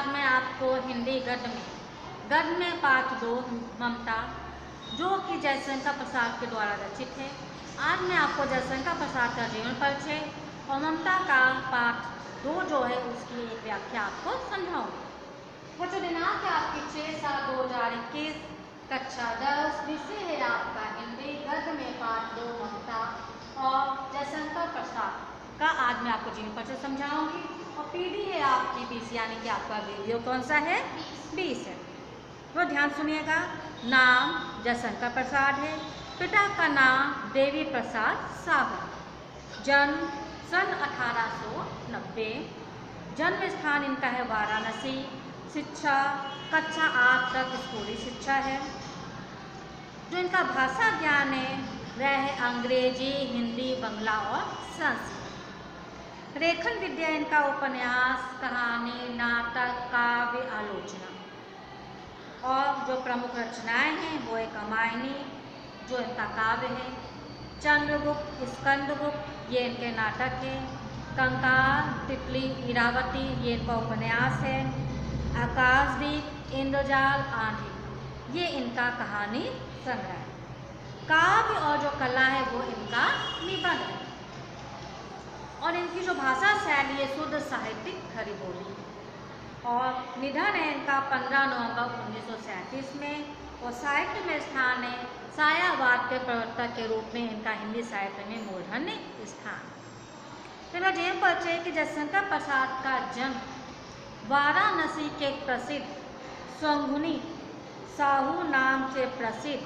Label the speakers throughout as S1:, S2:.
S1: आज मैं आपको हिंदी गद्य में पाठ 2 ममता, जो कि जयशंकर प्रसाद के द्वारा रचित है। आज मैं आपको जयशंकर प्रसाद का जीवन परिचय और ममता का पाठ 2 जो है उसकी एक व्याख्या आपको समझाऊंगी। बच्चों, दिनांक है आपकी 6/7/2021, कक्षा 10, विषय है आपका हिंदी गद्य में पाठ 2 ममता और जयशंकर प्रसाद का आज मैं आपको जीवन परिचय समझाऊंगी। और पीडी है आपकी 20, यानी कि आपका वीडियो कौन सा है? 20 है। तो ध्यान सुनिएगा। नाम जयशंकर प्रसाद है। पिता का नाम देवी प्रसाद साहू। जन्म सन 1890। जन्म स्थान इनका है वाराणसी। शिक्षा कक्षा 8 तक स्कूली शिक्षा है। जो इनका भाषा ज्ञान है वह है अंग्रेजी, हिंदी, बंगला और संस्कृत। लेखन विद्या इनका उपन्यास, कहानी, नाटक, काव्य, आलोचना। और जो प्रमुख रचनाएं हैं वो एक रामायणी जो इनका काव्य है, चंद्रगुप्त, स्कंदगुप्त ये इनके नाटक है, कंकाल, तितली, इरावती ये इनका उपन्यास है, आकाशदीप, इंद्रजाल, आंधी ये इनका कहानी संग्रह है। काव्य और जो कला है वो इनका निबंध है। और इनकी जो भाषा शैली है शुद्ध साहित्यिक खरी बोली। और निधन है इनका 15 नवंबर 1937 में। और साहित्य में स्थान है सायावाद के प्रवर्तक के रूप में इनका हिंदी साहित्य में मूर्धन्य स्थान। फिर जीवन परिचय कि जयशंकर प्रसाद का जन्म वाराणसी के प्रसिद्ध स्वंगुनी साहू नाम से प्रसिद्ध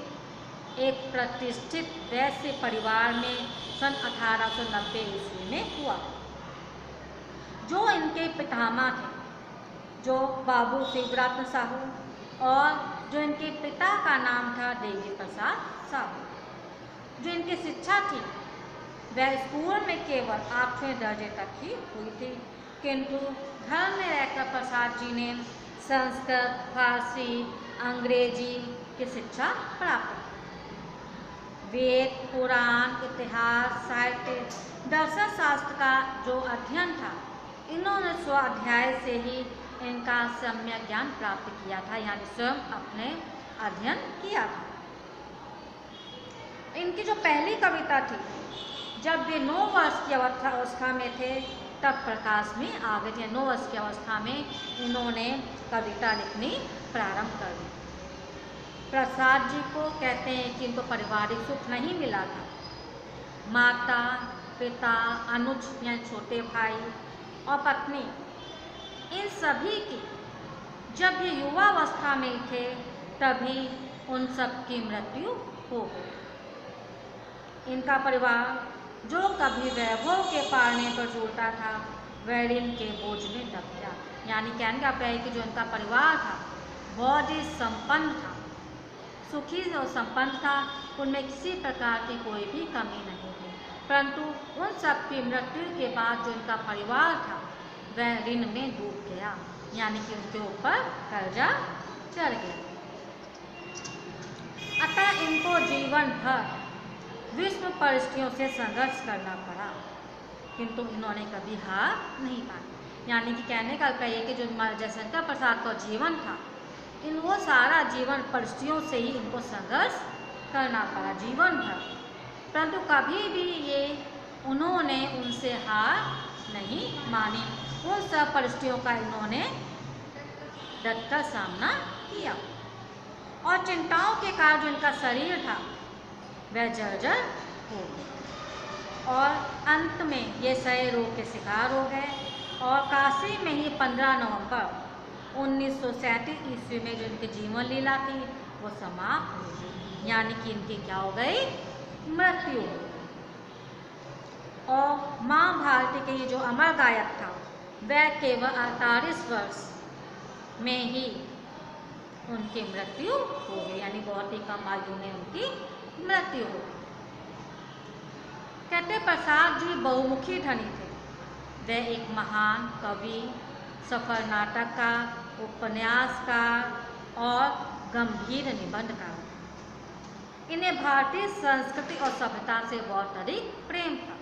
S1: एक प्रतिष्ठित वैश्य परिवार में सन 1890 ईस्वी में हुआ। जो इनके पितामह थे जो बाबू शिवरत्न साहू, और जो इनके पिता का नाम था देवी प्रसाद साहू। जो इनकी शिक्षा थी वह स्कूल में केवल 8वें दर्जे तक ही हुई थी, किंतु घर में रहकर प्रसाद जी ने संस्कृत, फारसी, अंग्रेजी की शिक्षा प्राप्त की। वेद, पुराण, इतिहास, साहित्य, दर्शन शास्त्र का जो अध्ययन था इन्होंने स्वाध्याय से ही इनका सम्यक ज्ञान प्राप्त किया था, यानी स्वयं अपने अध्ययन किया था। इनकी जो पहली कविता थी जब वे 9 वर्ष की अवस्था में थे तब प्रकाश में आ गए थे। 9 वर्ष की अवस्था में इन्होंने कविता लिखनी प्रारंभ कर दी। प्रसाद जी को कहते हैं कि इनको पारिवारिक सुख नहीं मिला था। माता, पिता, अनुज या छोटे भाई और पत्नी इन सभी की जब ये युवावस्था में थे तभी उन सब की मृत्यु हो गई। इनका परिवार जो कभी वैभव के पालने पर जुड़ता था वह ऋण के बोझ में दब गया। यानी कहने का है कि जो इनका परिवार था बहुत ही संपन्न था, सुखी और संपन्न था, उनमें किसी प्रकार की कोई भी कमी नहीं थी। परंतु उन सब की मृत्यु के बाद जो इनका परिवार था वह ऋण में डूब गया, यानी कि उनके ऊपर कर्जा चढ़ गया। अतः इनको जीवन भर विश्व परिस्थितियों से संघर्ष करना पड़ा, किंतु इन्होंने कभी हार नहीं मानी। यानी कि कहने का है कि जो जयशंकर प्रसाद का जीवन था वो सारा जीवन परिस्थितियों से ही इनको संघर्ष करना पड़ा जीवन भर, परंतु कभी भी ये उन्होंने उनसे हार नहीं मानी। उन सब परिस्थितियों का इन्होंने डटकर सामना किया। और चिंताओं के कारण जो इनका शरीर था वह जर्जर हो गया और अंत में ये क्षय रोग के शिकार हो गए। और काशी में ही 15 नवंबर 1937 ईस्वी में जो इनकी जीवन लीला थी वो समाप्त हो गई, यानी कि इनकी क्या हो गई? मृत्यु। और माँ भारती के ये जो अमर गायक था वह केवल 48 वर्ष में ही उनकी मृत्यु हो गई, यानी बहुत ही कम आयु में उनकी मृत्यु हो गई। कहते प्रसाद जी बहुमुखी धनी थे। वह एक महान कवि, सफल नाटककार, उपन्यासकार और गंभीर निबंधकार। इन्हें भारतीय संस्कृति और सभ्यता से बहुत अधिक प्रेम था।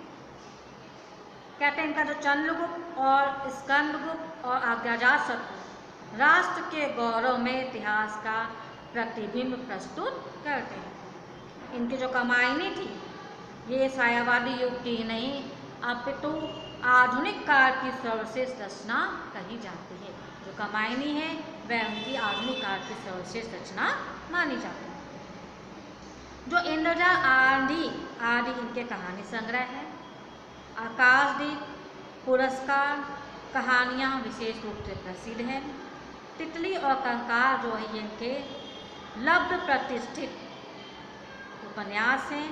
S1: कहते हैं इनका जो चंद्रगुप्त और स्कंदगुप्त और अज्ञातशत्रु राष्ट्र के गौरव में इतिहास का प्रतिबिंब प्रस्तुत करते हैं। इनकी जो कमाईनी थी ये छायावादी युग की नहीं अपितु आधुनिक काल की सर्वश्रेष्ठ रचना कही जाती है। जो कमाईनी है वह उनकी आधुनिक काल की सर्वश्रेष्ठ रचना मानी जाती है। जो इंद्रजाल आदि इनके कहानी संग्रह है। आकाशदीप पुरस्कार कहानियाँ विशेष रूप से प्रसिद्ध हैं। तितली और कंकाल जो है इनके लब्ध प्रतिष्ठित उपन्यास हैं।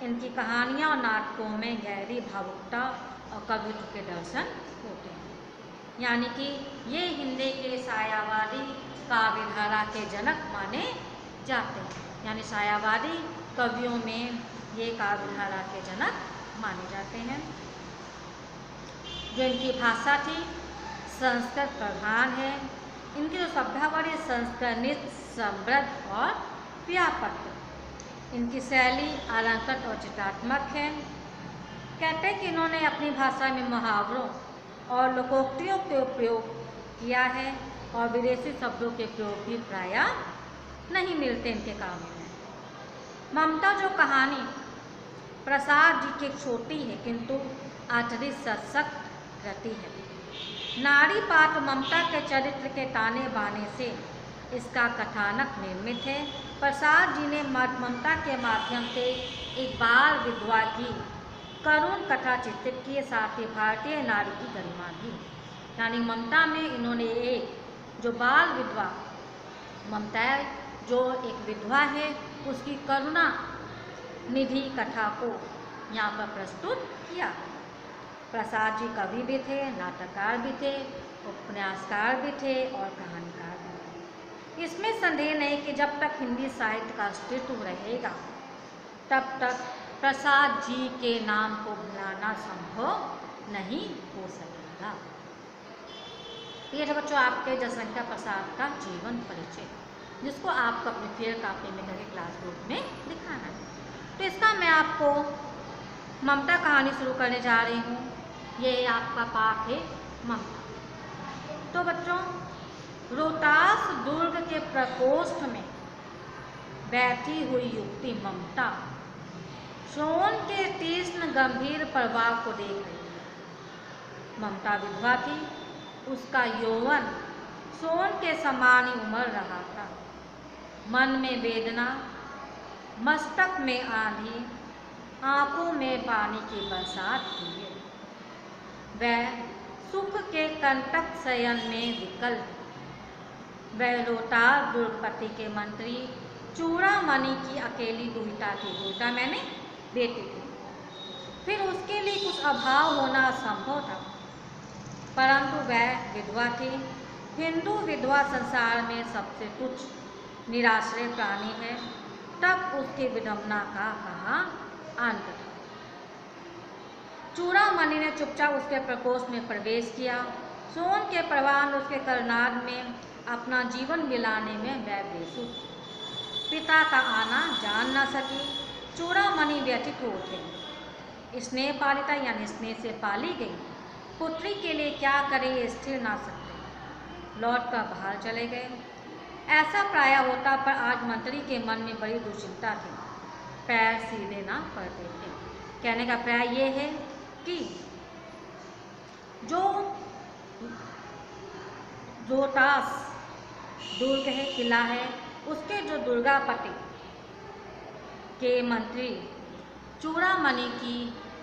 S1: इनकी कहानियाँ और नाटकों में गहरी भावुकता और कवित्व के दर्शन होते हैं। यानी कि ये हिंदी के छायावादी काव्यधारा के जनक माने जाते हैं। यानी छायावादी कवियों में ये काव्यधारा के जनक माने जाते हैं। जो इनकी भाषा थी संस्कृत प्रधान है। इनकी जो शब्दावली संस्कृत समृद्ध और व्यापक है। इनकी शैली अलंकृत और चित्रात्मक है। कहते हैं कि इन्होंने अपनी भाषा में मुहावरों और लोकोक्तियों के उपयोग किया है और विदेशी शब्दों के प्रयोग भी प्रायः नहीं मिलते इनके काव्य में। ममता जो कहानी प्रसाद जी की एक छोटी है किंतु अत्यधिक सशक्त कृति है। नारी पात्र ममता के चरित्र के ताने बाने से इसका कथानक निर्मित है। प्रसाद जी ने ममता के माध्यम से एक बाल विधवा की करुण कथा चित्रित की, साथ ही भारतीय नारी की गरिमा भी। यानी ममता में इन्होंने एक जो बाल विधवा ममता जो एक विधवा है उसकी करुणा निधि कथा को यहाँ पर प्रस्तुत किया। प्रसाद जी कवि भी थे, नाटककार भी थे, उपन्यासकार भी थे और कहानीकार भी थे। इसमें संदेह नहीं कि जब तक हिंदी साहित्य का अस्तित्व रहेगा तब तक प्रसाद जी के नाम को भुलाना संभव नहीं हो सकेगा। ये है बच्चों आपके जयशंकर प्रसाद का जीवन परिचय, जिसको आपको अपने फेयर कॉपी में करके क्लासबुक में दिखाना है। तो इसका मैं आपको ममता कहानी शुरू करने जा रही हूँ। ये आपका पाठ है ममता। तो बच्चों, रोहतास दुर्ग के प्रकोष्ठ में बैठी हुई युवती ममता सोन के तीक्ष्ण गंभीर प्रभाव को देख रही है। ममता विधवा थी। उसका यौवन सोन के समान ही उमड़ रहा था। मन में वेदना, मस्तक में आंधी, आंखों में पानी की बरसात हुई है। वह सुख के कंटक शयन में विकल है। वह रोहतास दुर्गपति के मंत्री चूड़ामणि की अकेली दुहिता थी। दुहिता मैंने बेटी थी। फिर उसके लिए कुछ अभाव होना असंभव था, परंतु वह विधवा थी। हिंदू विधवा संसार में सबसे तुच्छ निराश्रय प्राणी है। तब उसकी विडंबना का कहाँ अंत था। चूड़ामणि ने चुपचाप उसके प्रकोष्ठ में प्रवेश किया। सोन के प्रवाह में उसके करनाद में अपना जीवन मिलाने में वह बेसुध। पिता का आना जान न सकी। चूड़ामणि व्यथित हो उठे। स्नेह पालिता यानी स्नेह से पाली गई पुत्री के लिए क्या करे ये स्थिर ना सकते। लौट कर बाहर चले गए। ऐसा प्राय होता, पर आज मंत्री के मन में बड़ी दुश्चिंता थी। पैर सीधे ना पड़ते थे। कहने का प्राय ये है कि जो रोहतास दुर्ग है, किला है, उसके जो दुर्गापति के मंत्री चूड़ामणि की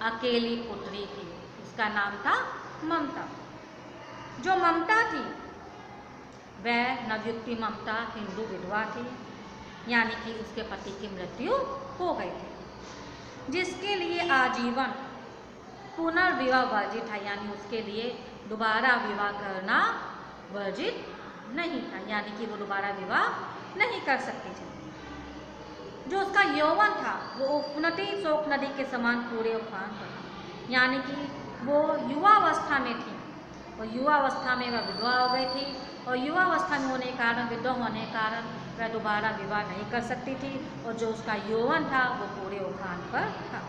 S1: अकेली पुत्री थी। उसका नाम था ममता। जो ममता थी वह नवयुक्ति ममता हिंदू विधवा थी, यानी कि उसके पति की मृत्यु हो गई थी, जिसके लिए आजीवन पुनर्विवाह वर्जित था। यानी उसके लिए दोबारा विवाह करना वर्जित नहीं था, यानी कि वो दोबारा विवाह नहीं कर सकती थी। जो उसका यौवन था वो उपनदी शोक नदी के समान पूरे उफान पर था, यानी कि वो युवावस्था में थी और युवावस्था में वह विधवा हो गई थी और युवावस्था में होने के कारण, विधवा होने के कारण वह दोबारा विवाह नहीं कर सकती थी और जो उसका यौवन था वो पूरे उफान पर था।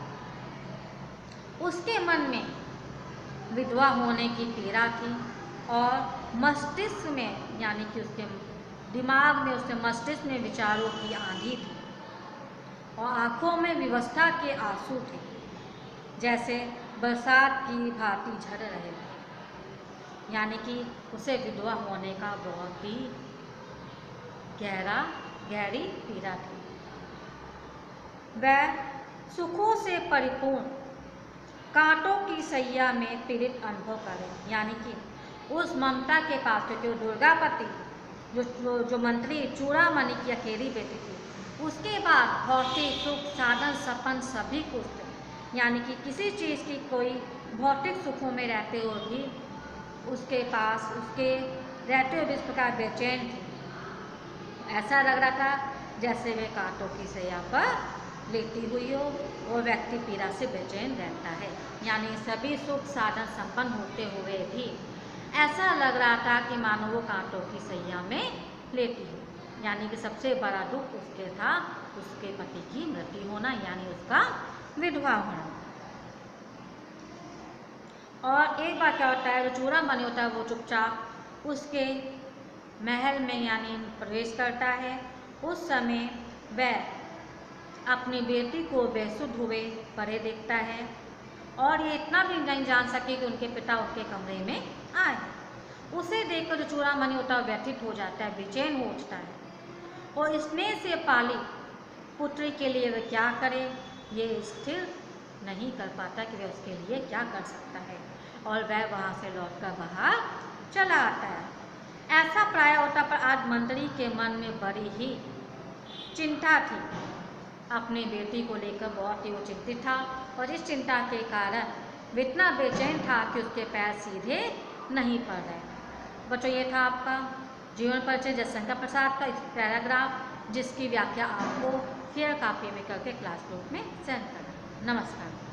S1: उसके मन में विधवा होने की पीड़ा थी और मस्तिष्क में यानी कि उसके दिमाग में, उसके मस्तिष्क में विचारों की आंधी थी और आंखों में विवशता के आंसू थे, जैसे बरसात की भांति झड़ रहे थे। यानी कि उसे विधवा होने का बहुत ही गहरी पीड़ा थी। वह सुखों से परिपूर्ण कांटों की सैया में पीड़ित अनुभव करे। यानी कि उस ममता के पास, क्योंकि वो दुर्गापति जो मंत्री चूड़ामणि की अकेली बेटी थी, उसके बाद भौतिक सुख साधन सपन सभी कुछ थे। यानी कि किसी चीज़ की कोई भौतिक सुखों में रहते हुए भी उसके पास, उसके रहते हुए भी इस प्रकार बेचैन थी। ऐसा लग रहा था जैसे वे कांटों की सैया पर लेटी हुई हो और व्यक्ति पीड़ा से बेचैन रहता है। यानी सभी सुख साधन संपन्न होते हुए भी ऐसा लग रहा था कि मानो वो कांटों की सैया में लेटी हो। यानी कि सबसे बड़ा दुख उसके था उसके पति की मृत्यु होना, यानी उसका विधवा होना। और एक बार क्या होता है, जो चूड़ामणि होता है वो चुपचाप उसके महल में यानी प्रवेश करता है। उस समय वह अपनी बेटी को बेसुध हुए पड़े देखता है और ये इतना भी नहीं जान सके कि उनके पिता उनके कमरे में आए। उसे देखकर जो चूड़ामणि होता है व्यथित हो जाता है, बेचैन हो उठता है और स्नेह से पाली पुत्री के लिए वह क्या करे ये स्थिर नहीं कर पाता कि वह उसके लिए क्या कर सकता है, और वह वहाँ से लौटकर बाहर चला आता है। ऐसा प्राय होता, पर आज मंत्री के मन में बड़ी ही चिंता थी। अपनी बेटी को लेकर बहुत ही वो चिंतित था और इस चिंता के कारण वो इतना बेचैन था कि उसके पैर सीधे नहीं पड़ रहे। बच्चों, ये था आपका जीवन परिचय जयशंकर प्रसाद का इस पैराग्राफ, जिसकी व्याख्या आपको फेयर कॉपी में करके क्लास ग्रुप में सेंड करना। नमस्कार।